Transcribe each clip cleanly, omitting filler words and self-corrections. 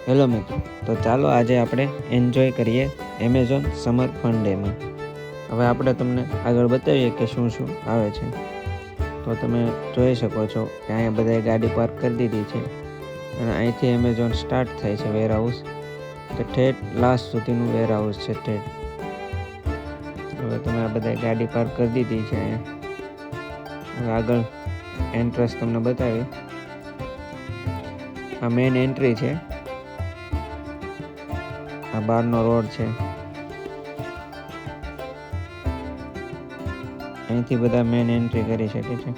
Hello મિત્રો, તો ચાલો આજે આપણે એન્જોય કરીએ એમેઝોન સમર ફન ડેમાં. હવે આપણે તમને આગળ બતાવીએ કે શું શું આવે છે. તો તમે જોઈ શકો છો કે અહીંયા બધાએ ગાડી પાર્ક કરી દીધી છે અને અહીંથી એમેઝોન સ્ટાર્ટ થાય છે વેરહાઉસ. તો ઠેઠ લાસ્ટ સુધીનું વેરહાઉસ છે ઠેઠ. હવે તમે આ બધાએ ગાડી પાર્ક કરી દીધી છે અહીંયા. હવે આગળ એન્ટ્રન્સ તમને બતાવી. આ મેઇન એન્ટ્રી છે. આ બહારનો રોડ છે. અહીંથી બધા મેઇન એન્ટ્રી કરી શકે છે.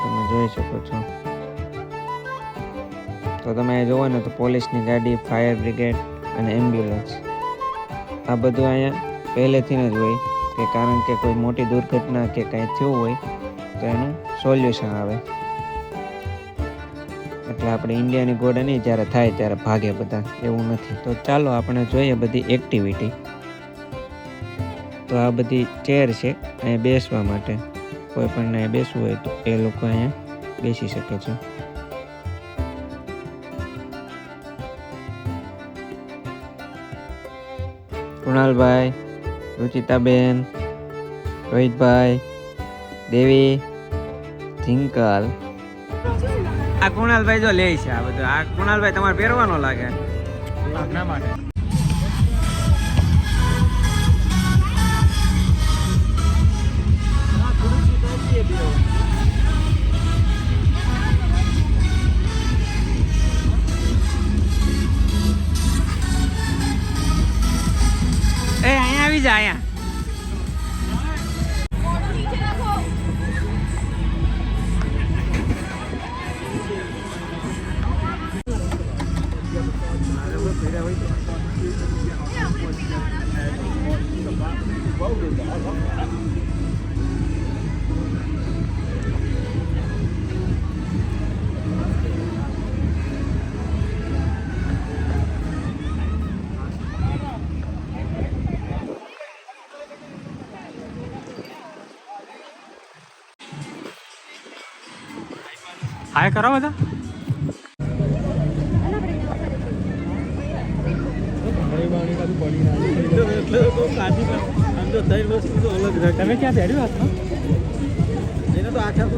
તમે જોઈ શકો છો. તો તમે અહીં જોવો ને તો પોલીસની ગાડી, ફાયર બ્રિગેડ અને એમ્બ્યુલન્સ આ બધું અહીંયા પહેલેથી જ હોય કે કારણ કે કોઈ મોટી દુર્ઘટના કે કંઈ થયું હોય તો એનું સોલ્યુશન આવે. એટલે આપણે ઇન્ડિયાની ઘોડે નહીં, જ્યારે થાય ત્યારે ભાગે બધા, એવું નથી. તો ચાલો આપણે જોઈએ બધી એક્ટિવિટી. તો આ બધી ચેર છે અહીંયા બેસવા માટે. કોઈ પણ અહીંયા બેસવું હોય તો એ લોકો અહીંયા બેસી શકે છે. કૃણાલભાઈ, રુચિતાબેન, રોહિતભાઈ, દેવી, ઝિંકલ. આ કૃણાલભાઈ જો લે છે આ બધું. આ કૃણાલભાઈ તમારે પહેરવાનો લાગે આપણા માટે. એ અહીંયા આવી જા અહીંયા. હાય કરો બધા. તમે ક્યાં પહેર્યું હાથમાં? એને તો આખા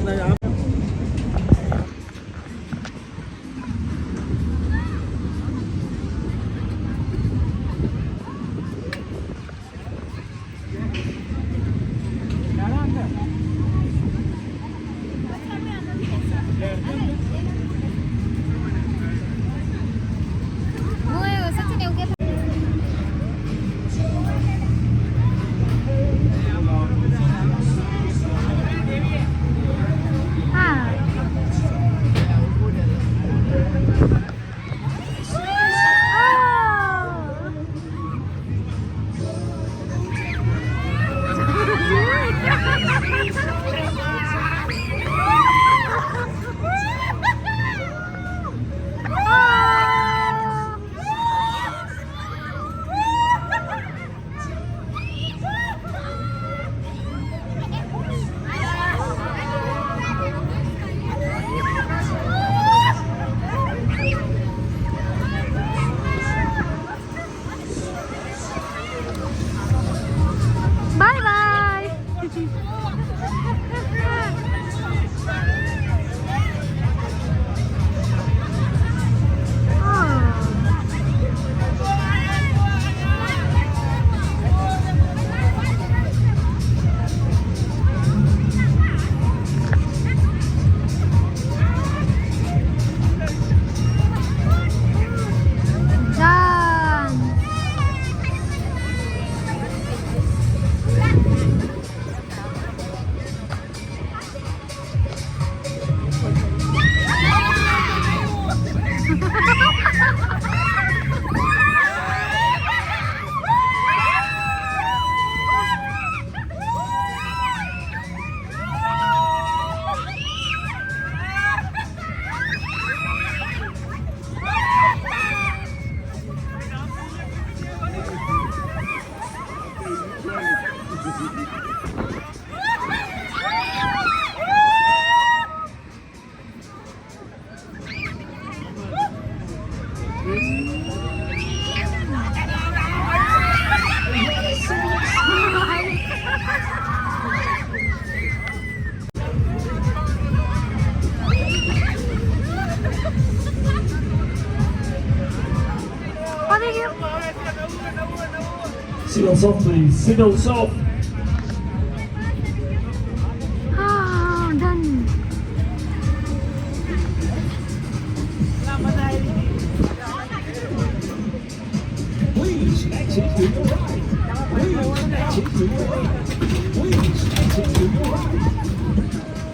Sit on soft, please. Sit on soft. Done. Please exit to your right. Please exit to your right. Please exit to your right.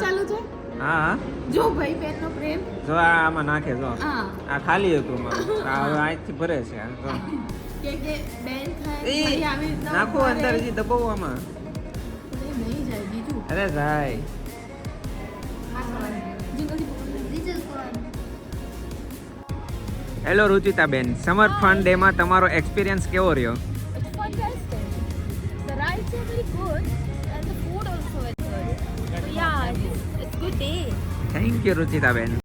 ચાલુ છે હા જો ભાઈ બહેનનો પ્રેમ જો આ આમાં નાખે જો હા આ ખાલી હતું મારું આ હવે અહીંથી ભરે છે આ જો. કે બેન થાય એ, ભાઈ આવી રીતના નાખો ઉભા અંદર રહે. હજી દબાવો આમાં નહીં જાય બીજું અરે જાય હેલો રુચિતાબેન સમર ફન ડે માં તમારો એક્સપિરિયન્સ કેવો રહ્યો It's fantastic. The rides are very good and the food also is good. So yeah, it's good day. Thank you રુચિતાબેન